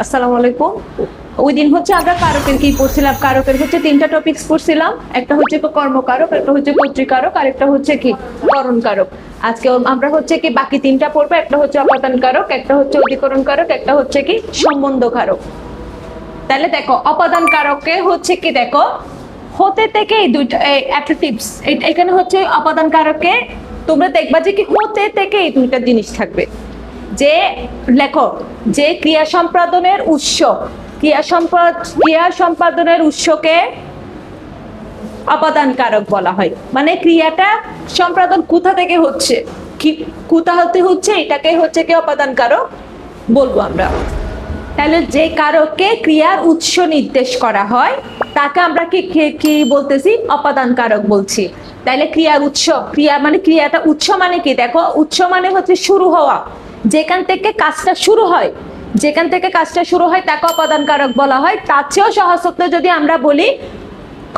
আসসালামু আলাইকুম। ওই দিন হচ্ছে আমরা কারকের কি পড়ছিলাম, কারকের হচ্ছে তিনটা টপিকস পড়ছিলাম। একটা হচ্ছে কর্মকারক, একটা হচ্ছে কর্তৃকারক, আর একটা হচ্ছে কি করণ কারক। আজকে আমরা হচ্ছে কি বাকি তিনটা পড়বো। একটা হচ্ছে অপাদান কারক, একটা হচ্ছে অধিকরণ কারক, একটা হচ্ছে কি সম্বন্ধ কারক। তাহলে দেখো অপাদান কারকে হচ্ছে কি, দেখো হতে থেকে এই দুইটা একটা টিপস এখানে হচ্ছে অপাদান কারকে তোমরা দেখবা যে কি হতে থেকে এই দুইটা জিনিস থাকবে। যে লেখো যে ক্রিয়া সম্পাদনের উৎস, ক্রিয়া সম্পাদনের উৎসকে অপাদান কারক বলা হয়। মানে ক্রিয়াটা সম্পাদন কোথা থেকে হচ্ছে, কি কোথা হতে হচ্ছে, এটাকে হচ্ছে কি অপাদান কারক বলবো আমরা। তাহলে যে কারককে ক্রিয়ার উৎস নির্দেশ করা হয় তাকে আমরা কি কি বলতেছি, অপাদান কারক বলছি। তাহলে ক্রিয়ার উৎস, ক্রিয়া মানে ক্রিয়াটা উৎস মানে কি, দেখো উৎস মানে হচ্ছে শুরু হওয়া, যেখান থেকে কাজটা শুরু হয়, যেখান থেকে কাজটা শুরু হয় তাকে অপাদান কারক বলা হয়। তার চেয়েও সহজ শব্দে যদি আমরা বলি,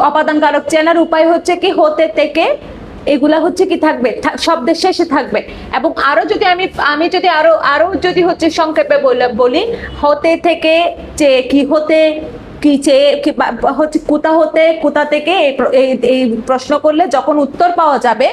অপাদান কারক চেনার উপায় হচ্ছে কি হতে থেকে এগুলা হচ্ছে কি থাকবে শব্দের শেষে থাকবে। এবং আরো যদি আমি যদি আরো যদি হচ্ছে সংক্ষেপে বলি, হতে থেকে যে কি হতে কি চেয়ে হচ্ছে কোথা থেকে এই প্রশ্ন করলে যখন উত্তর পাওয়া যাবে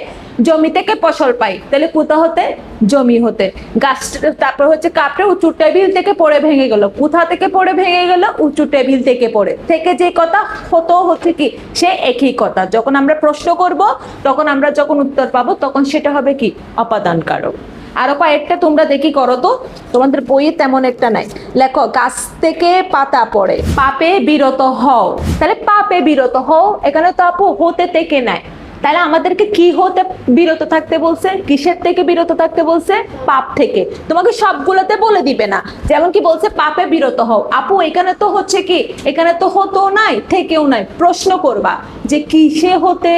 জমি থেকে ফসল পাই, তাহলে কোথা হতে জমি হতে। গাছ, তারপর হচ্ছে কাপড়ে উঁচু টেবিল থেকে পড়ে ভেঙে গেল, কোথা থেকে পড়ে ভেঙে গেল, উঁচু টেবিল থেকে পড়ে। থেকে যে কথা হতো হচ্ছে কি সে একই কথা। যখন আমরা প্রশ্ন করব তখন আমরা যখন উত্তর পাবো তখন সেটা হবে কি অপাদান কারক। আরো কয়েকটা তোমরা দেখি করো তো, তোমাদের বইয়ে তেমন একটা নাই। লেখো গাছ থেকে পাতা পড়ে, পাপে বিরত হও। তাহলে পাপে বিরত হও, এখানে তো আপু হতে থেকে নাই। তাহলে আমাদেরকে কি হতে বিরত থাকতে বলছে, কিসের থেকে বিরত থাকতে বলছে, পাপ থেকে। তোমাকে সবগুলোতে বলে দিবে না, যেমন কি বলছে পাপে বিরত হও। আপু এখানে তো হচ্ছে কি, এখানে তো হতো নাই থেকেও নাই, প্রশ্ন করবা যে কিসে হতে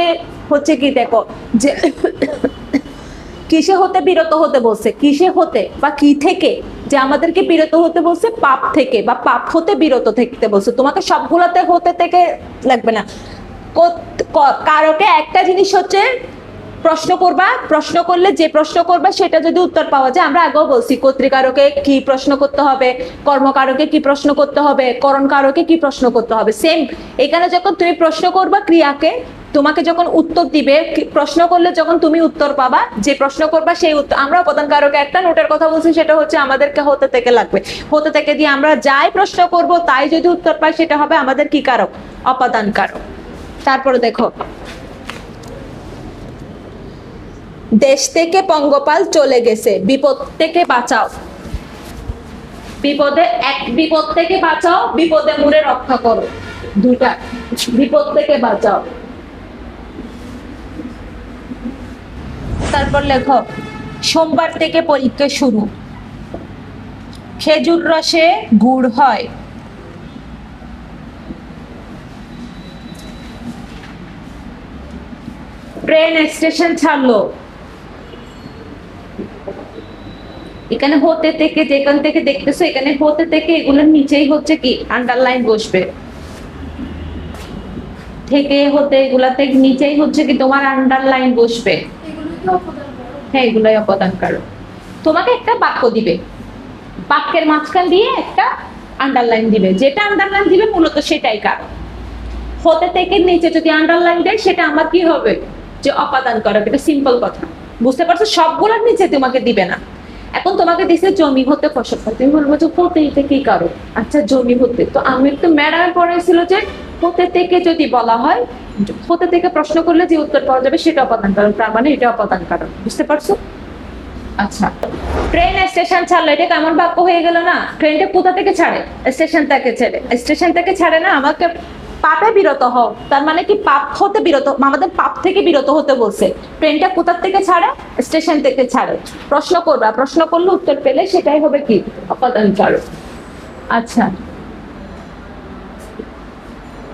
হচ্ছে কি, দেখো যে কিসে হতে বিরত হতে বলছে, কিসে হতে বা কি থেকে, যে আমাদেরকে বিরত হতে বলছে পাপ থেকে বা পাপ হতে বিরত থাকতে বলছে। তোমাকে সবগুলাতে হতে থেকে লাগবে না। কারকে একটা জিনিস হচ্ছে প্রশ্ন করবা, প্রশ্ন করলে যে প্রশ্ন করবে সেটা যদি উত্তর পাওয়া যায়, আমরা আগেও বলছি কর্তৃকারকে কি প্রশ্ন করতে হবে, কর্মকারকে কি প্রশ্ন করতে হবে, করণকারকে কি প্রশ্ন করতে হবে। সেম এখানে যখন তুমি প্রশ্ন করবা ক্রিয়াকে, তোমাকে যখন উত্তর দিবে, প্রশ্ন করলে যখন তুমি উত্তর পাবা, যে প্রশ্ন করবা সেই উত্তর। আমরা অপাদান কারকে একটা নোটের কথা বলছি, সেটা হচ্ছে আমাদেরকে হতে থেকে লাগবে। হতে থেকে দিয়ে আমরা যাই প্রশ্ন করব তাই যদি উত্তর পাই সেটা হবে আমাদের কি কারক, অপাদান কারক। তারপরে দেখো দেশ থেকে পঙ্গপাল চলে গেছে, বিপদ থেকে বাঁচাও। বিপদ থেকে বাঁচাও, বিপদে মুড়ে রক্ষা করো, দুইটা। বিপদ থেকে বাঁচাও। তারপর লেখো সোমবার থেকে পরীক্ষা শুরু, খেজুর রসে গুড় হয়। ট্রেন স্টেশন ছাড়লো, এখানে হতে থেকে, যেখান থেকে দেখতেছো এখানে হতে থেকে এগুলোর নিচেই হচ্ছে কি আন্ডারলাইন বসবে। থেকে হতে এগুলাতে নিচেই হচ্ছে কি তোমার আন্ডারলাইন বসবে। হ্যাঁ এগুলাই অপাদান কারক। তোমাকে একটা বাক্য দিবে, বাক্যের মাঝখান দিয়ে একটা আন্ডারলাইন দিবে, যেটা আন্ডারলাইন দিবে মূলত সেটাই কারক। হতে থেকে নিচে যদি আন্ডারলাইন দেয় সেটা আমার কি হবে, যে অপাদান কারক। এটা সিম্পল কথা, বুঝতে পারছো? সবগুলোর নিচে তোমাকে দিবে না। এখন তোমাকে দিছে জমি হতে ফসল পাই, তুমি বলবো যে হতে কি কারক। আচ্ছা জমি হতে, তো আমি একটু ম্যাডামে পড়েছিল যে হতে থেকে যদি বলা হয়, হতে থেকে প্রশ্ন করলে যে উত্তর পাওয়া যাবে সেটা অপাদান কারক, তার মানে এটা অপাদান কারক। বুঝতে পারছো? আচ্ছা ট্রেন স্টেশন ছাড়লো, এটা কেমন বাক্য হয়ে গেল না? ট্রেনটা কোথা থেকে ছাড়ে, স্টেশন থেকে ছেড়ে। স্টেশন থেকে ছাড়ে না, আমাকে পাপে বিরত হও, তার মানে কি পাপ হতে বিরত, আমাদের পাপ থেকে বিরত হতে বলছে। ট্রেনটা কোথা থেকে ছাড়ে, স্টেশন থেকে ছাড়ে। প্রশ্ন করবা, প্রশ্ন করলে উত্তর পেলে সেটাই হবে কি অপাদান কারক। আচ্ছা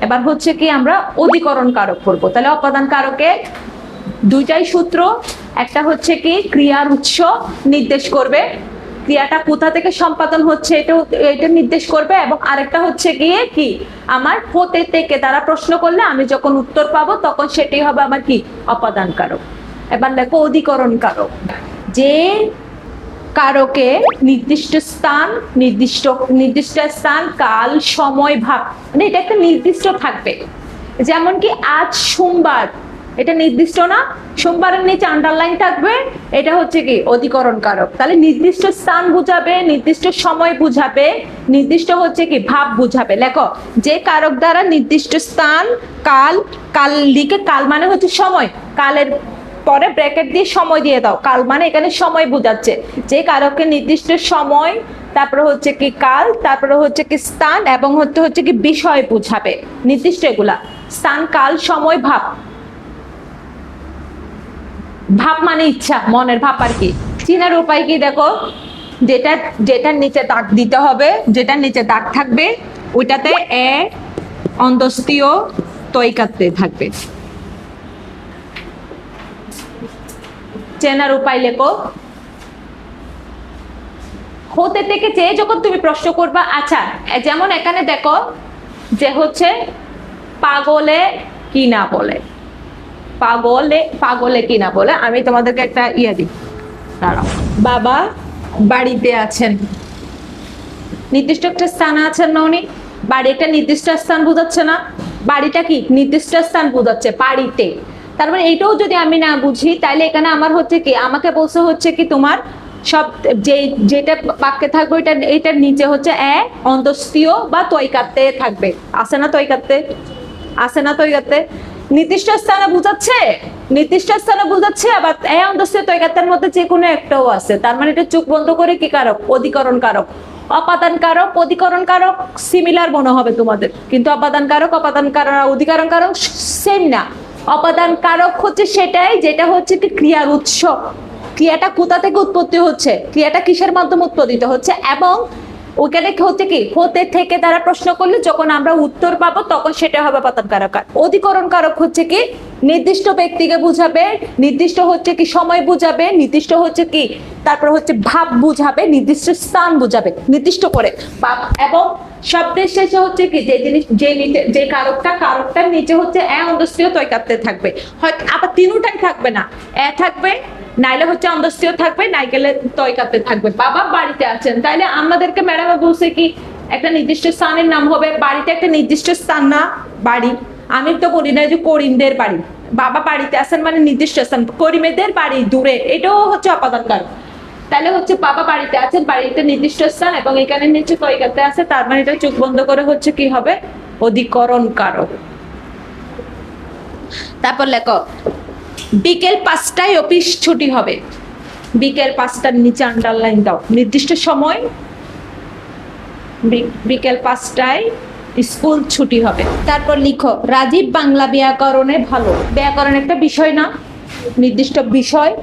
এবার হচ্ছে কি আমরা অধিকরণ কারক করবো। তাহলে অপাদান কারকে দুইটাই সূত্র, একটা হচ্ছে কি ক্রিয়ার উৎস নির্দেশ করবে, ক্রিয়াটা কোথা থেকে সম্পাদন হচ্ছে এটা নির্দেশ করবে, এবং আরেকটা হচ্ছে গিয়ে কি আমার হতে থেকে দ্বারা প্রশ্ন করলে আমি যখন উত্তর পাবো তখন সেটাই হবে আমার কি অপাদান কারক। এবার দেখো অধিকরণ কারক, যে কারকে নির্দিষ্ট স্থান, নির্দিষ্ট স্থান, কাল, সময়, ভাব, মানে এটা একটা নির্দিষ্ট থাকবে। যেমন কি আজ সোমবার, এটা নির্দিষ্ট না, সোমবারের নিচে আন্ডারলাইন থাকবে, এটা হচ্ছে কি অধিকরণ কারক। তাহলে নির্দিষ্ট স্থান বুঝাবে, নির্দিষ্ট সময় বুঝাবে, নির্দিষ্ট হচ্ছে কি ভাব বুঝাবে। লেখো, যে কারক দ্বারা নির্দিষ্ট স্থান, কাল, কাল লিখে, কাল মানে হচ্ছে সময়, কালের পরে ব্র্যাকেট দিয়ে সময় দিয়ে দাও, কাল মানে এখানে সময় বোঝাচ্ছে। যে কারকে নির্দিষ্ট সময়, তারপরে হচ্ছে কি কাল, তারপরে হচ্ছে কি স্থান এবং হচ্ছে কি বিষয় বুঝাবে। নির্দিষ্ট এগুলা স্থান, কাল, সময়, ভাব। ভাব মানে ইচ্ছা, মনের ভাব আর কি। চিনার উপায় কি দেখো, যেটার নিচে দাগ দিতে হবে, যেটার নিচে দাগ থাকবে ওইটাতে এ অন্তস্তীয় তৈকাতে থাকবে। চেনার উপায় লেখো, হতে থেকে চেয়ে যখন তুমি প্রশ্ন করবা, আচ্ছা যেমন এখানে দেখো যে হচ্ছে পাগলে কি না বলে, পাগলে কি না বলে, আমি তোমাদেরকে একটা ইয়ে দিই, দাঁড়াও। বাবা বাড়িতে আছেন, নির্দিষ্ট একটা স্থান আছেন না উনি, বাড়ি একটা নির্দিষ্ট স্থান বোঝাচ্ছে না, বাড়িটা কি নির্দিষ্ট স্থান বোঝাচ্ছে, বাড়িতে। তার মানে এইটাও যদি আমি না বুঝি, তাহলে এখানে আমার হচ্ছে কি, আমাকে বলছে হচ্ছে কি তোমার সব যেটা বাক্যে থাকবে এটার নিচে হচ্ছে অন্তস্তীয় বা তৈকাতে থাকবে। আছে না তৈকাতে, আছে না তৈকাতে, নির্দিষ্ট স্থানে বুঝাচ্ছে, নির্দিষ্ট স্থানে বুঝাচ্ছে, আবার অন্তস্তীয় তৈকাতের মধ্যে যে কোনো একটাও আছে। তার মানে এটা চোখ বন্ধ করে কি কারক, অধিকরণ কারক। অপাদান কারক, অধিকরণ কারক সিমিলার মনে হবে তোমাদের, কিন্তু অপাদান কারক, অধিকরণ কারক সেম না। অপাদান কারক হচ্ছে সেটাই যেটা হচ্ছে কি ক্রিয়ার উৎস, ক্রিয়াটা কোথা থেকে উৎপত্তি হচ্ছে, ক্রিয়াটা কিসের মাধ্যমে উৎপাদিত হচ্ছে, এবং ওখানে হচ্ছে কি হতে থেকে দ্বারা প্রশ্ন করলে যখন আমরা উত্তর পাবো তখন সেটা হবে অপাদান কারক। অধিকরণ কারক হচ্ছে কি নির্দিষ্ট ব্যক্তিকে বুঝাবে, নির্দিষ্ট হচ্ছে কি সময় বুঝাবে, নির্দিষ্ট হচ্ছে কি তারপর হচ্ছে ভাব বুঝাবে, নির্দিষ্ট স্থান বুঝাবে নির্দিষ্ট করে। এবং শব্দের শেষে হচ্ছে কি যে জিনিস, যে কারকটার নিচে হচ্ছে অন্তস্তীয় তৈকাতে থাকবে। হয়তো আবার তিনটাই থাকবে না, থাকবে, নাইলে হচ্ছে অন্তস্তীয় থাকবে, নাই গেলে তৈকাতে থাকবে। বাবা বাড়িতে আছেন, তাইলে আমাদেরকে ম্যাডাম বলছে কি একটা নির্দিষ্ট স্থানের নাম হবে, বাড়িতে একটা নির্দিষ্ট স্থান না, বাড়ি। আমি তো বলি না যে করিমদের বাড়ি, বাবা বাড়িতে আছেন মানে নির্দিষ্ট স্থান, করিমেদের বাড়ি দূরে, এটাও হচ্ছে অপাদান কারক। তাহলে হচ্ছে বাবা বাড়িতে আছেন, বাড়িতে নির্দিষ্ট স্থান এবং এখানে নিচে তৈকাতে আছে, তার মানে এটা চোখ বন্ধ করে হচ্ছে কি হবে, অধিকরণ কারক। তারপর লেখো, বিকেল 5টায় অফিস ছুটি হবে, বিকেল 5টার নিচে আন্ডারলাইন দাও, নির্দিষ্ট সময়, বিকেল 5টায় স্কুল ছুটি হবে। তারপর লিখো, রাজীব বাংলা ব্যাকরণে ভালো। ব্যাকরণ একটা বিষয় না, নির্দিষ্ট বিষয়।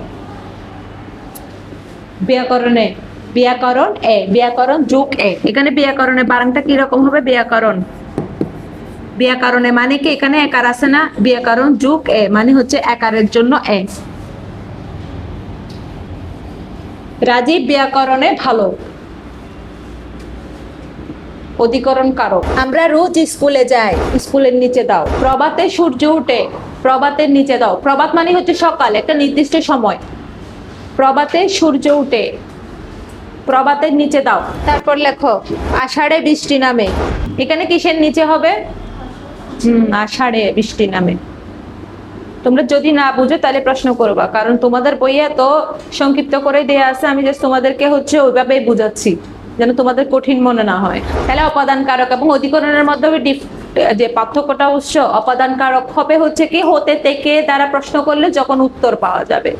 ব্যাকরণে ব্যাকরণ যোগ এখানে ব্যাকরণে বানানটা কি রকম হবে, ব্যাকরণে মানে কি এখানে একার আছে না, ব্যাকরণ যোগ মানে হচ্ছে একারের জন্য রাজীব ব্যাকরণে ভালো, অধিকরণ কারক। আমরা রোজ স্কুলে যাই, স্কুলের নিচে দাও। প্রভাতে সূর্য ওঠে, প্রভাতের নিচে দাও। প্রভাত মানে হচ্ছে সকাল, একটা নির্দিষ্ট সময়। প্রভাতে সূর্য উঠে, প্রভাতের নিচে দাও। তারপর লেখো, আষাঢ়ে বৃষ্টি নামে, এখানে কিসের নিচে হবে, আষাঢ়ে বৃষ্টি নামে। তোমরা যদি না বুঝো তাহলে প্রশ্ন করবা, কারণ তোমাদের বইয়ে তো সংক্ষিপ্ত করে দেয়া আছে, আমি জাস্ট তোমাদেরকে হচ্ছে ওইভাবেই বুঝাচ্ছি যেন তোমাদের কঠিন মনে না হয়। তাহলে অপাদান কারক এবং অধিকরণের মধ্যে যে পার্থক্যটা উৎস, অপাদান কারক হবে হচ্ছে কি হতে থেকে দ্বারা প্রশ্ন করলে যখন উত্তর পাওয়া যাবে,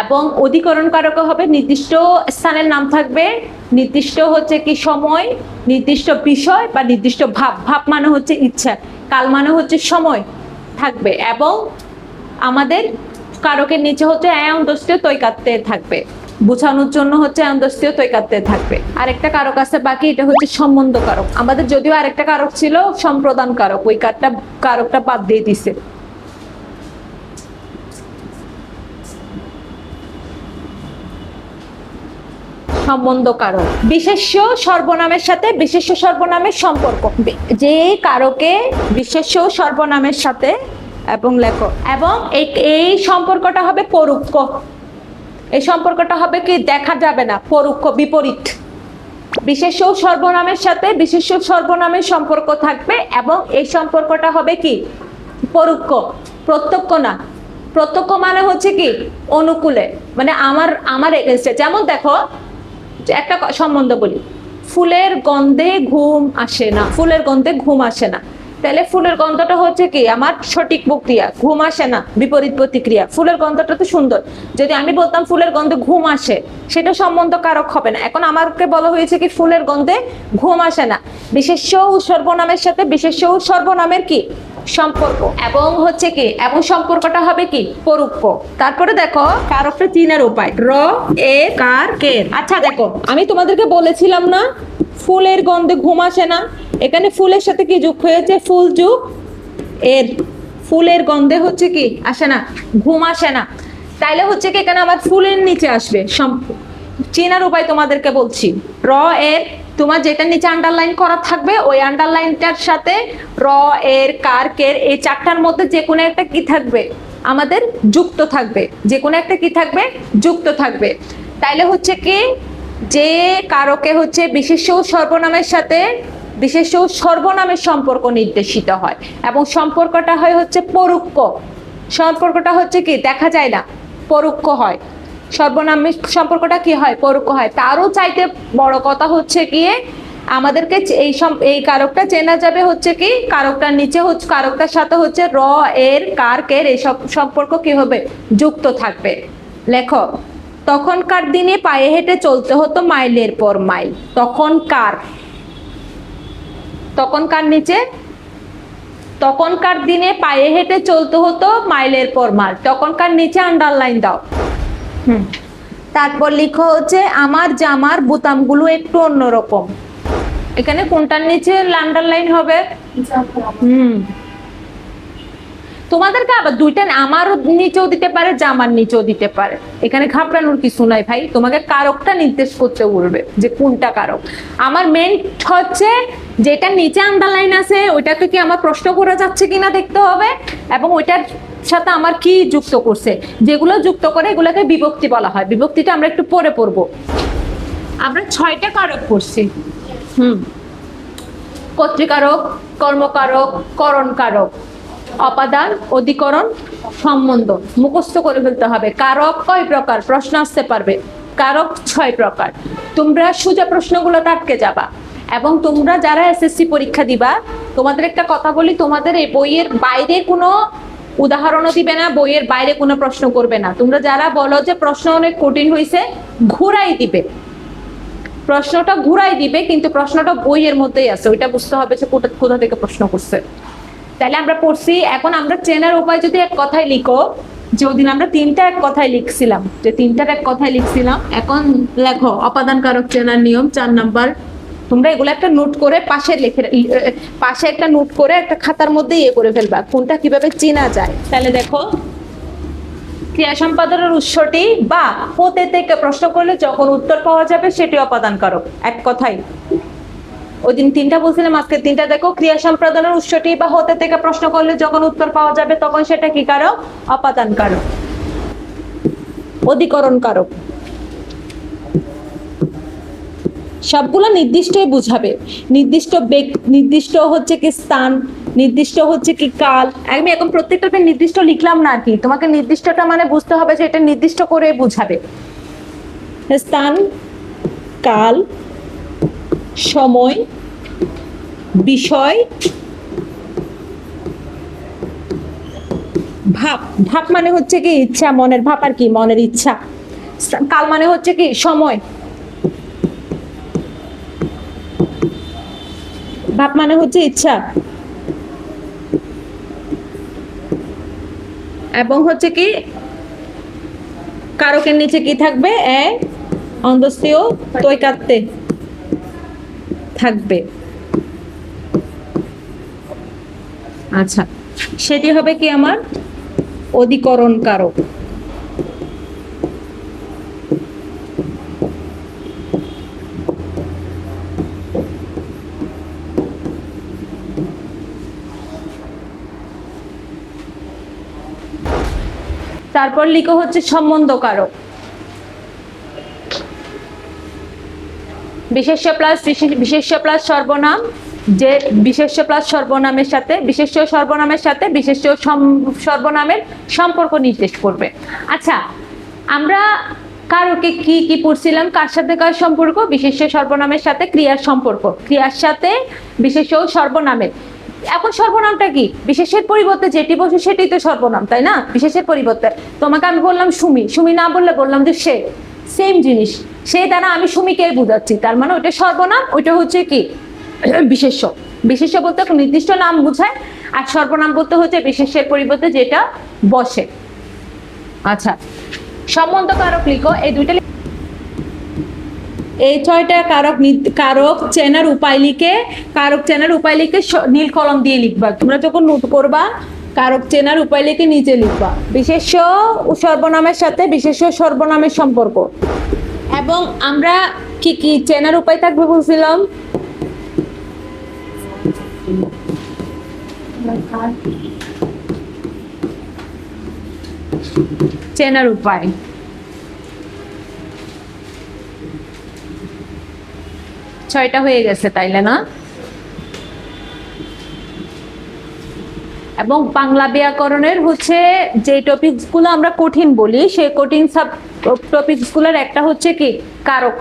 এবং অধিকরণ কারক হবে নির্দিষ্ট স্থানের নাম থাকবে, নির্দিষ্ট হচ্ছে কি সময়, নির্দিষ্ট বিষয় বা নির্দিষ্ট ভাব মানে হচ্ছে ইচ্ছা, কাল মানে হচ্ছে সময় থাকবে, এবং আমাদের কারকের নিচে হচ্ছে অন্তস্তীয় তৈকাতে থাকবে, বোঝানোর জন্য হচ্ছে অন্তস্তীয় তৈকাতে থাকবে। আরেকটা কারক আছে বাকি, এটা হচ্ছে সম্বন্ধ কারক। আমাদের যদিও আরেকটা কারক ছিল সম্প্রদান কারক, ওই কারকটা বাদ দিয়ে দিছে। সম্বন্ধ কারক, বিশেষ্য সর্বনামের সাথে বিশেষ্য সর্বনামের সম্পর্ক, যে কারকে বিশেষ্য সর্বনামের সাথে এবং লেখো, এবং এই সম্পর্কটা হবে পরোক্ষ। এই সম্পর্কটা হবে কি দেখা যাবে না, পরোক্ষ, বিপরীত। বিশেষ্য সর্বনামের সাথে বিশেষ্য সর্বনামের সম্পর্ক থাকবে এবং এই সম্পর্কটা হবে কি পরোক্ষ, প্রত্যক্ষ না। প্রত্যক্ষ মানে হচ্ছে কি অনুকূলে, মানে আমার এগেইনস্টে। যেমন দেখো একটা সম্বন্ধ বলি, ফুলের গন্ধে ঘুম আসে না, ফুলের গন্ধে ঘুম আসে না। তাহলে ফুলের গন্ধটা হচ্ছে কি আমার সঠিক প্রক্রিয়া, ঘুম আসে না বিপরীত প্রতিক্রিয়া। ফুলের গন্ধটা তো সুন্দর, যদি আমি বলতাম ফুলের গন্ধে ঘুম আসে, সেটা সম্বন্ধ কারক হবে না। এখন আমাকে বলা হয়েছে কি ফুলের গন্ধে ঘুম আসে না, বিশেষ্য ও সর্বনামের সাথে বিশেষ্য ও সর্বনামের কি সম্পর্ক, এবং হচ্ছে কি এবং সম্পর্কটা হবে কি পরোক্ষ। তারপরে দেখো কারকটা চিনার উপায়, র এ কার কের। আচ্ছা দেখো আমি তোমাদেরকে বলেছিলাম না ফুলের গন্ধে ঘুম আসে না, এখানে ফুলের সাথে কি যুক্ত হয়েছে, ফুল যুগ এর, ফুলের গন্ধে হচ্ছে কি আসে না, ঘুম আসে না। তাইলে হচ্ছে কি এখানে আমার ফুলের নিচে আসবে চেনার উপায় তোমাদেরকে বলছি। র এর তোমার যেটা নিচে আন্ডারলাইন করা থাকবে ওই আন্ডারলাইনটার সাথে র এর কার কের এই চারটার মধ্যে যে কোনো একটা কি থাকবে আমাদের যুক্ত থাকবে, যে কোনো একটা কি থাকবে যুক্ত থাকবে। তাইলে হচ্ছে কি যে কারকে হচ্ছে বিশেষ্য সর্বনামের সাথে বিশেষ্য সর্বনামের সম্পর্ক নির্দেশিত হয় এবং সম্পর্কটা হয় হচ্ছে পরোক্ষ। সম্পর্কটা হচ্ছে কি দেখা যায় না, পরোক্ষ হয়। সর্বনামের সম্পর্কটা কি হয় পরোক্ষ হয়। তারও চাইতে বড় কথা হচ্ছে গিয়ে আমাদেরকে এই কারকটা চেনা যাবে হচ্ছে কি কারকটার নিচে হচ্ছে কারকটার সাথে হচ্ছে র এর কার কের এই সব সম্পর্ক কি হবে যুক্ত থাকবে। লেখো তখনকার দিনে পায়ে হেঁটে চলতে হতো মাইলের পর মাইল। তখনকার নিচে তখনকার দিনে পায়ে হেঁটে চলতে হতো মাইলের পর মাইল, তখনকার নিচে আন্ডারলাইন দাও। তারপর লিখো হচ্ছে আমার জামার বোতামগুলো একটু অন্যরকম। এখানে কোনটার নিচে আন্ডারলাইন হবে? তোমাদেরকে আবার দুইটা আমার নিচেও দিতে পারে জামার নিচেও দিতে পারে, এখানে ঘাবড়ানোর কিছু নাই ভাই। তোমাকে কারকটা নির্দেশ করতে বলবে যে কোনটা কারক। আমার মেন হচ্ছে যেটা নিচে আন্ডারলাইন আছে ওইটাকে কি আমার প্রশ্ন করা যাচ্ছে কিনা দেখতে হবে, এবং ওইটার সাথে আমার কি যুক্ত করছে। যেগুলো যুক্ত করে এগুলোকে বিভক্তি বলা হয়। বিভক্তিটা আমরা একটু পরে পড়বো। আমরা 6টা কারক পড়ছি। কর্তৃকারক, কর্মকারক, করণকারক, অপাদান, অধিকরণ, সম্বন্ধ মুখস্থ করে ফেলতে হবে। কারক কয় প্রকার প্রশ্ন আসতে পারবে, কারক 6 প্রকার। তোমরা সোজা প্রশ্নগুলো আটকে যাবা, এবং তোমরা যারা এসএসসি পরীক্ষা দিবা তোমাদের একটা কথা বলি, তোমাদের এই বইয়ের বাইরে কোনো উদাহরণও দিবে না, বইয়ের বাইরে কোনো প্রশ্ন করবে না। তোমরা যারা বলো যে প্রশ্ন অনেক কঠিন হয়েছে, ঘুরাই দিবে, প্রশ্নটা ঘুরাই দিবে, কিন্তু প্রশ্নটা বইয়ের মধ্যেই আছে, ওইটা বুঝতে হবে যে কোথা থেকে প্রশ্ন করছে। তাহলে আমরা পড়ছি। এখন আমরা চেনার উপায় যদি এক কথায় লিখো, যে ওদিন আমরা 3টা এক কথায় লিখছিলাম, যে 3টার এক কথায় লিখছিলাম, এখন লেখো অপাদান কারক চেনার নিয়ম 4 নাম্বার। তোমরা এগুলো একটা নোট করে পাশে একটা নোট করে একটা খাতার মধ্যে করে ফেলবা কোনটা কিভাবে চেনা যায়। তাহলে দেখো ক্রিয়া সম্পাদনের উৎসটি বা হতে থেকে প্রশ্ন করলে যখন উত্তর পাওয়া যাবে সেটি অপাদান কারক। এক কথায় ওই দিন 3টা বলছিলাম, আজকে 3টা দেখো। ক্রিয়া সম্পাদনের উৎসটি বা হতে থেকে প্রশ্ন করলে যখন উত্তর পাওয়া যাবে তখন সেটা কি কারক? অপাদান কারক। অধিকরণ কারক সবগুলো নির্দিষ্টই বুঝাবে। নির্দিষ্ট হচ্ছে কি স্থান, নির্দিষ্ট হচ্ছে কি কাল। আমি এখন প্রত্যেকটাতে নির্দিষ্ট লিখলাম না আর কি, তোমাকে নির্দিষ্টটা মানে বুঝতে হবে যে এটা নির্দিষ্ট করে বুঝাবে। স্থান, কাল, সময়, বিষয়, ভাব। ভাব মানে হচ্ছে কি ইচ্ছা, মনের ভাব আর কি, মনের ইচ্ছা। কাল মানে হচ্ছে কি সময়, ভাব মানে হচ্ছে ইচ্ছা, এবং হচ্ছে কি কারকের নিচে কি থাকবে? অন্তস্থীয় তৈকাত্তে থাকবে। আচ্ছা, সেটি হবে কি আমার অধিকরণ কারক। তারপর লিখো হচ্ছে সম্বন্ধ কারক। বিশেষ্য প্লাস বিশেষ্য প্লাস সর্বনাম, যে বিশেষ্য প্লাস সর্বনামের সাথে বিশেষ্য সর্বনামের সাথে বিশেষ্য সর্বনামের সম্পর্ক নির্দেশ করবে। আচ্ছা, আমরা কারকে কি কি পড়ছিলাম? কার সাথে কার সম্পর্ক? বিশেষ্য সর্বনামের সাথে ক্রিয়ার সম্পর্ক, ক্রিয়ার সাথে বিশেষ্য সর্বনামের। এখন সর্বনামটা কি? বিশেষের পরিবর্তে যেটি বসে সেটাই তো সর্বনাম, তাই না? বিশেষের পরিবর্তে তোমাকে আমি বললাম সুমি, সুমি না বললে বললাম যে সে, সেম জিনিস, সে দ্বারা আমি সুমিকে বুঝাচ্ছি, তার মানে ওইটা সর্বনাম, ওইটা হচ্ছে কি বিশেষ্য। বিশেষ্য বলতে একটা নির্দিষ্ট নাম বোঝায়, আর সর্বনাম বলতে হচ্ছে বিশেষের পরিবর্তে যেটা বসে। আচ্ছা, সম্বন্ধ কারক লিখো, এই দুইটা এই 6টা কারক কারক চেনার উপায় লিখে, কারক চেনার উপায় লিখে নীল কলম দিয়ে লিখবা। তোমরা যখন নোট করবা কারক চেনার উপায় লিখে নিচে লিখবা বিশেষ্য সর্বনামের সাথে বিশেষ্য সর্বনামের সম্পর্ক। এবং আমরা কি কি চেনার উপায় থাকবে বলছিলাম? চেনার উপায়, ছয়টা হয়ে গেছে তাইলে না? এবং বাংলা ব্যাকরণের হচ্ছে যে টপিকস গুলো আমরা কঠিন বলি, সেই কঠিন সাব টপিকস গুলোর একটা হচ্ছে কি কারক,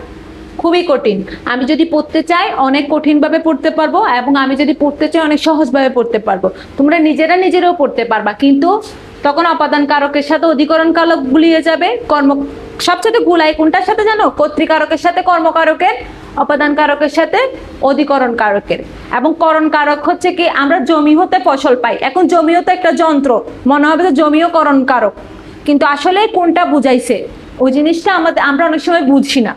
খুবই কঠিন। আমি যদি পড়তে চাই অনেক কঠিন ভাবে পড়তে পারবো, এবং আমি যদি পড়তে চাই অনেক সহজ ভাবে পড়তে পারবো। তোমরা নিজেরাও পড়তে পারবা, কিন্তু তখন অপাদান কারকের সাথে অধিকরণ কারক গুলিয়ে যাবে। সবচেয়ে গুলাই কোনটার সাথে জানো? কর্তৃকারকের সাথে কর্মকারকের, অপাদান কারকের সাথে অধিকরণ কারকের। এবং করণ কারক হচ্ছে কি, আমরা জমি হতে ফসল পাই। এখন জমিও তো একটা যন্ত্র, মনে হবে যে জমিও করণ কারক, কিন্তু আসলে কোনটা বুঝাইছে ওই জিনিসটা আমরা অনেক সময় বুঝি না।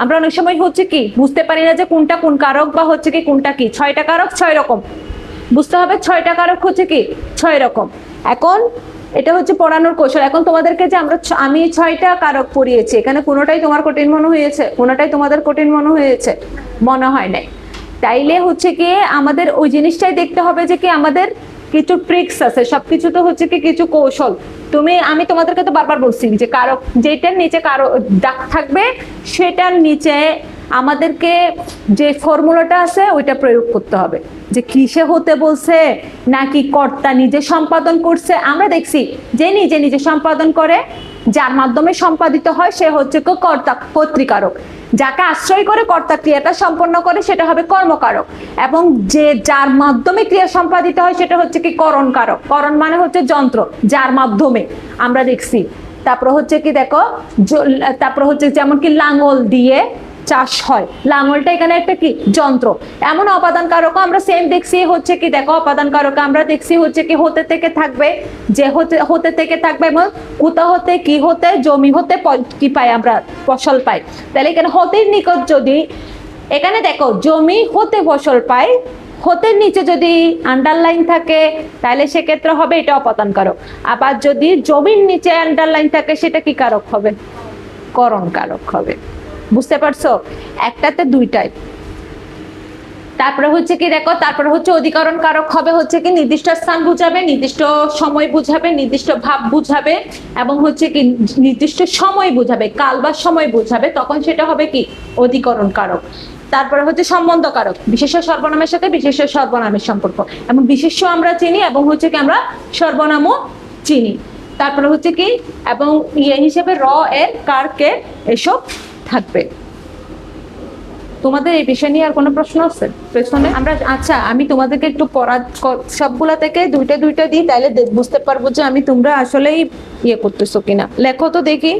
আমরা অনেক সময় হচ্ছে কি বুঝতে পারি না যে কোনটা কোন কারক, বা হচ্ছে কি কোনটা কি। 6টা কারক 6 রকম বুঝতে হবে, 6টা কারক হচ্ছে কি 6 রকম। এখন এটা হচ্ছে পড়ানোর কৌশল। এখন তোমাদেরকে যে আমি 6টা কারক পড়িয়েছি, এখানে কোনোটাই তোমার কঠিন মনে হয়েছে? কোনোটাই তোমাদের কঠিন মনে হয়েছে? মনে হয় নাই। তাইলে হচ্ছে কি আমাদের ওই জিনিসটাই দেখতে হবে যে কি আমাদের কিছু ট্রিক্স আছে, সবকিছু তো হচ্ছে কি কিছু কৌশল। আমি তোমাদেরকে তো বারবার বলছি যে কারক যেটার নিচে কারো দাগ থাকবে সেটার নিচে আমাদেরকে যে ফর্মুলাটা আছে ওইটা প্রয়োগ করতে হবে, যে কিসে হতে বলছে নাকি কর্তা নিজে সম্পাদন করছে। আমরা দেখছি যে নিজে নিজে সম্পাদন করে, যার মাধ্যমে সম্পাদিত হয় সে হচ্ছে কর্তৃকারক। যাকে আশ্রয় করে কর্তা ক্রিয়াটা সম্পন্ন করে সেটা হবে কর্মকারক, এবং যার মাধ্যমে ক্রিয়া সম্পাদিত হয় সেটা হচ্ছে কি করণ কারক। করণ মানে হচ্ছে যন্ত্র, যার মাধ্যমে আমরা দেখছি। তারপর হচ্ছে কি দেখো, তারপর হচ্ছে যেমন কি লাঙল দিয়ে চাষ হয়, লাঙলটা এখানে একটা কি যন্ত্র। এমন অপাদান কারক আমরা সেম দেখছি হচ্ছে কি দেখো, অপাদান কারক আমরা দেখছি হচ্ছে কি হতে থেকে থাকবে, যে হতে থেকে থাকবে, এবং কুতা হতে কি হতে জমি হতে কি পাই আমরা ফসল পাই। তাহলে এখানে হতের নিকট যদি এখানে দেখো জমি হতে ফসল পাই, হতের নিচে যদি আন্ডারলাইন থাকে তাহলে সেক্ষেত্রে হবে এটা অপাদান কারক। আবার যদি জমির নিচে আন্ডারলাইন থাকে সেটা কি কারক হবে? করণ কারক হবে। বুঝতে পারছো? একটাতে দুইটাই। তারপরে হচ্ছে কি দেখো, তারপরে হচ্ছে অধিকরণ কারক হবে হচ্ছে কি নির্দিষ্ট স্থান বুঝাবে, নির্দিষ্ট সময় বুঝাবে, নির্দিষ্ট ভাব বুঝাবে, এবং হচ্ছে কি নির্দিষ্ট সময় বুঝাবে, কাল বা সময় বুঝাবে, তখন সেটা হবে কি অধিকরণ কারক। তারপরে হচ্ছে সম্বন্ধ কারক, বিশেষ্য সর্বনামের সাথে বিশেষ্য সর্বনামের সম্পর্ক, এবং বিশেষ্য আমরা চিনি এবং হচ্ছে কি আমরা সর্বনামও চিনি। তারপরে হচ্ছে কি এবং ইয়ে হিসেবে র এর কার কে এসব থাকবে। তোমাদের এই বিষয় নিয়ে আর কোনো প্রশ্ন আছে পেছনে? আমরা আচ্ছা আমি তোমাদেরকে একটু পড়া সবগুলা থেকে দুইটা দুইটা দিই, তাহলে বুঝতে পারবো যে আমি তোমরা আসলেই ইয়ে করতেছো কিনা। লেখো তো দেখি।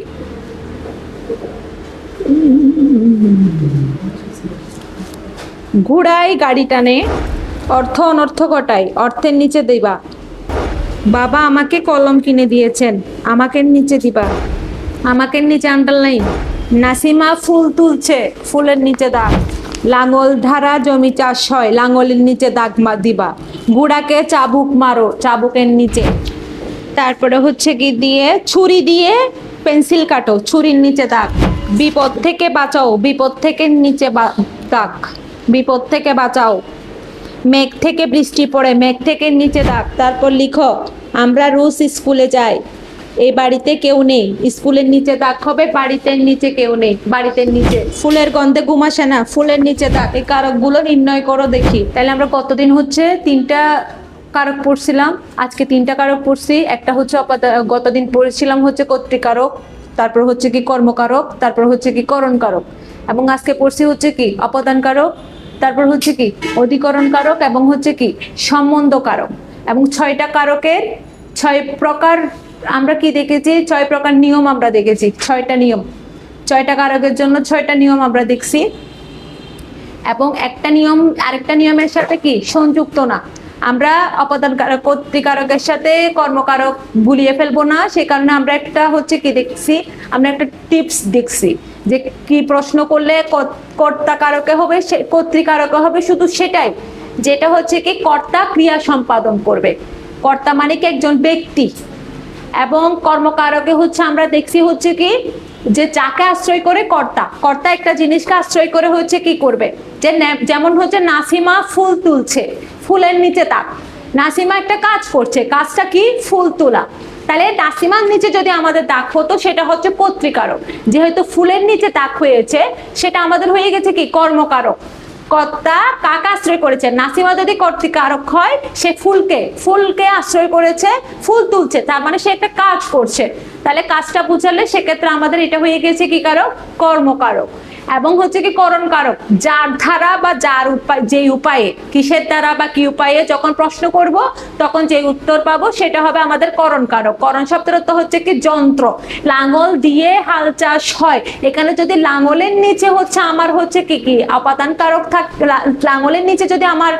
ঘোড়ায় গাড়ি টানে, অর্থ অনর্থ ঘটায়, অর্থের নিচে দিবা। বাবা আমাকে কলম কিনে দিয়েছেন, আমাকে নিচে দিবা, আমাকে নিচে আন্ডারলাইন। নাসিমা ফুল তুলছে, ফুলের নিচে দাগ। লাঙল ধারা জমি চাষ হয়, লাঙলের নিচে দাগ দিবা। গুড়াকে চাবুক মারো, চাবুকের নিচে। তারপরে হচ্ছে কি দিয়ে ছুরি দিয়ে পেন্সিল কাটো, ছুরির নিচে দাগ। বিপদ থেকে বাঁচাও, বিপদ থেকে নিচে দাগ, বিপদ থেকে বাঁচাও। মেঘ থেকে বৃষ্টি পড়ে, মেঘ থেকে নিচে দাগ। তারপর লিখো আমরা রোজ স্কুলে যাই, এই বাড়িতে কেউ নেই, স্কুলের নিচে দাগ হবে, বাড়িতে নিচে কেউ নেই, বাড়িতে নিচে ফুলের গন্ধে ঘুম আসে না, ফুলের নিচে দাগ। এই কারকগুলো নির্ণয় করো দেখি। তাহলে আমরা কতদিন হচ্ছে 3টা কারক পড়ছিলাম, আজকে 3টা কারক পড়ছি। একটা হচ্ছে গতদিন পড়েছিলাম হচ্ছে কর্তৃকারক, তারপর হচ্ছে কি কর্মকারক, তারপর হচ্ছে কি করণ কারক, এবং আজকে পড়ছি হচ্ছে কি অপদান কারক, তারপর হচ্ছে কি অধিকরণ কারক, এবং হচ্ছে কি সম্বন্ধ কারক। এবং 6টা কারকের 6 প্রকার আমরা কি দেখেছি, 6 প্রকার নিয়ম আমরা দেখেছি। 6টা নিয়ম, 6টা কারকের জন্য 6টা নিয়ম আমরা দেখছি। এবং একটা নিয়ম আরেকটা নিয়মের সাথে কি সংযুক্ত না। আমরা অপদান কারক কর্তৃকারকের সাথে কর্মকারক গুলিয়ে ফেলবো না, সে কারণে আমরা একটা হচ্ছে কি দেখছি, আমরা একটা টিপস দেখছি যে কি প্রশ্ন করলে কর্তা কারকে হবে, কর্তৃকারকে হবে, শুধু সেটাই, যেটা হচ্ছে কি কর্তা ক্রিয়া সম্পাদন করবে। কর্তা মানে কি একজন ব্যক্তি। এবং কর্মকারকে হচ্ছে আমরা দেখছি হচ্ছে কি যে যাকে আশ্রয় করে কর্তা, কর্তা একটা জিনিসকে আশ্রয় করে হচ্ছে কি করবে, যে যেমন হচ্ছে নাসিমা ফুল তুলছে, ফুলের নিচে তাক। নাসিমা একটা কাজ করছে, কাজটা কি ফুল তোলা। তাহলে নাসিমার নিচে যদি আমাদের দাগ হতো সেটা হচ্ছে কর্তৃকারক, যেহেতু ফুলের নিচে দাগ হয়েছে সেটা আমাদের হয়ে গেছে কি কর্মকারক। কর্তা কাকে আশ্রয় করেছে, নাসিমা যদি কর্তৃকারক হয়, সে ফুলকে আশ্রয় করেছে, ফুল তুলছে, তার মানে সে একটা কাজ করছে। তাহলে কাজটা বুঝালে সেক্ষেত্রে আমাদের এটা হয়ে গেছে কি কারক, কর্মকারক। এবং হচ্ছে কি করণ কারক, যার দ্বারা বা যার উপায়, যেই উপায়ে, কিসের দ্বারা বা কি উপায়ে যখন প্রশ্ন করব তখন যে উত্তর পাবো সেটা হবে আমাদের করণ কারক। করণ শব্দের অর্থ হচ্ছে কি যন্ত্র, লাঙল দিয়ে হাল চাষ হয়। এখানে যদি লাঙলের নিচে হচ্ছে আমার হচ্ছে কি কি অপাদান কারক থাকে, লাঙলের নিচে যদি আমার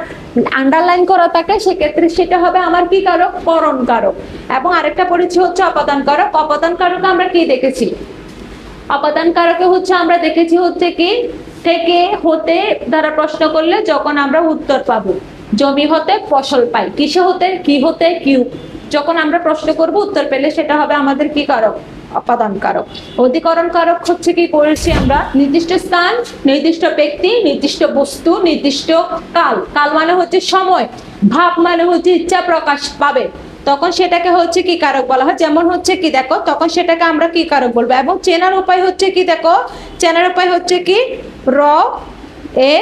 আন্ডারলাইন করা থাকে সেক্ষেত্রে সেটা হবে আমার কি কারক, করণ কারক। এবং আরেকটা পড়েছি হচ্ছে অপাদান কারক। অপাদান কারক আমরা কি দেখেছি, অপাদান কারকে হচ্ছে আমরা দেখেছি হচ্ছে কি থেকে হতে দ্বারা প্রশ্ন করলে যখন আমরা উত্তর পাবো, জমি হতে ফসল পাই, কিসে হতে কি হতে কি, যখন আমরা প্রশ্ন করব উত্তর পেলে সেটা হবে আমাদের কি কারক, অপাদান কারক। অধিকরণ কারক হচ্ছে কি করেছি আমরা, নির্দিষ্ট স্থান, নির্দিষ্ট ব্যক্তি, নির্দিষ্ট বস্তু, নির্দিষ্ট কাল। কাল মানে হচ্ছে সময়, ভাব মানে হচ্ছে ইচ্ছা প্রকাশ পাবে, তখন সেটাকে হচ্ছে কি কারক বলা হয়। যেমন হচ্ছে কি দেখো, তখন সেটাকে আমরা কি কারক বলবো। এবং চেনার উপায় হচ্ছে কি দেখো, চেনার উপায় হচ্ছে কি র এ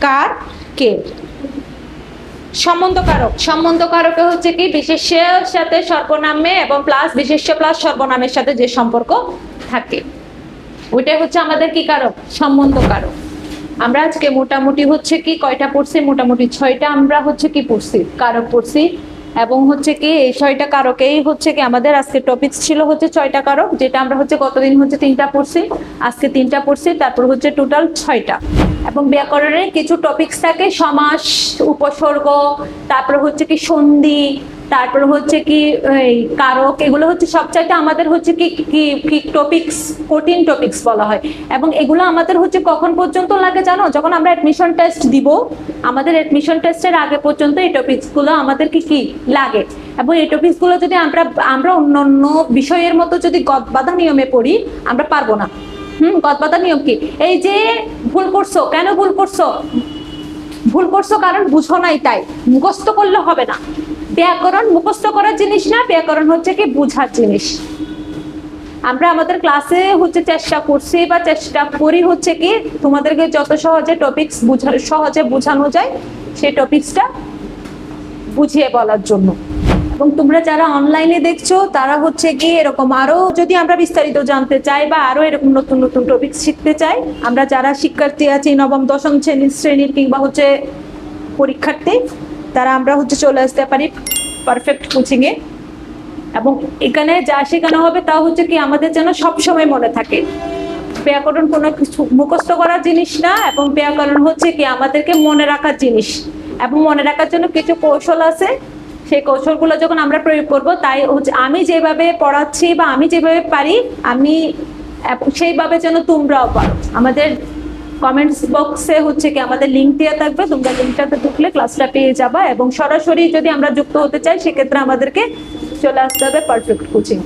কার কে। সম্বন্ধ কারক, সম্বন্ধ কারকে হচ্ছে কি বিশেষ্যের সাথে সর্বনামে এবং প্লাস বিশেষ্য প্লাস সর্বনামের সাথে যে সম্পর্ক থাকে ওইটাই হচ্ছে আমাদের কি কারক, সম্বন্ধ কারক। আমরা আজকে মোটামুটি হচ্ছে কি কয়টা পড়ছি, মোটামুটি 6টা আমরা হচ্ছে কি পড়ছি, কারক পড়ছি। এবং হচ্ছে কি এই 6টা কারকেই হচ্ছে কি আমাদের আজকে টপিক ছিল হচ্ছে 6টা কারক, যেটা আমরা হচ্ছে গতদিন হচ্ছে 3টা পড়ছি, আজকে 3টা পড়ছি, তারপর হচ্ছে টোটাল 6টা। এবং ব্যাকরণের কিছু টপিকস থাকে, সমাস, উপসর্গ, তারপর হচ্ছে কি সন্ধি, তারপর হচ্ছে কি কারক, এগুলো হচ্ছে সবচাইতে আমাদের হচ্ছে কি কি টপিকস, কঠিন টপিকস বলা হয়। এবং এগুলো আমাদের হচ্ছে কখন পর্যন্ত লাগে জানো, যখন আমরা অ্যাডমিশন টেস্ট দিব, আমাদের অ্যাডমিশন টেস্টের আগে পর্যন্ত এই টপিকসগুলো আমাদের কি লাগে। এবং এই টপিকসগুলো যদি আমরা অন্যান্য বিষয়ের মতো যদি গদবাঁধা নিয়মে পড়ি আমরা পারবো না। গদবাঁধা নিয়ম কি, এই যে ভুল করছো, কেন ভুল করছো, ভুল করছো কারণ বুঝো নাই, তাই মুখস্থ করলে হবে না। ব্যাকরণ মুখস্থ করার জিনিস না, ব্যাকরণ হচ্ছে কি বুঝার জিনিস। আমরা আমাদের ক্লাসে হচ্ছে চেষ্টা করছি বা চেষ্টা করি হচ্ছে কি তোমাদেরকে যত সহজে টপিকস সহজে বোঝানো যায় সেই টপিকসটা বুঝিয়ে বলার জন্য। এবং তোমরা যারা অনলাইনে দেখছো তারা হচ্ছে কি এরকম আরো যদি আমরা বিস্তারিত জানতে চাই বা আরো এরকম নতুন নতুন টপিক শিখতে চাই, আমরা যারা শিক্ষার্থী আছি নবম দশম শ্রেণীর কিংবা হচ্ছে পরীক্ষার্থী, তারা আমরা হচ্ছে চলে আসতে পারি পারফেক্ট কোচিং এ। এবং এখানে যা শেখানো হবে তা হচ্ছে কি আমাদের যেন সবসময় মনে থাকে। ব্যাকরণ কোনো কিছু মুখস্থ করার জিনিস না, এবং ব্যাকরণ হচ্ছে কি আমাদেরকে মনে রাখার জিনিস। এবং মনে রাখার জন্য কিছু কৌশল আছে, সেই কৌশলগুলো যখন আমরা প্রয়োগ করব, তাই হচ্ছে আমি যেভাবে পড়াচ্ছি বা আমি যেভাবে পারি আমি সেইভাবে যেন তোমরাও পারো। আমাদের কমেন্টস বক্সে হচ্ছে কি আমাদের লিঙ্ক দেওয়া থাকবে, তোমরা লিঙ্কটাতে ঢুকলে ক্লাসটা পেয়ে যাবা। এবং সরাসরি যদি আমরা যুক্ত হতে চাই সেক্ষেত্রে আমাদেরকে চলে আসতে হবে পারফেক্ট কোচিং।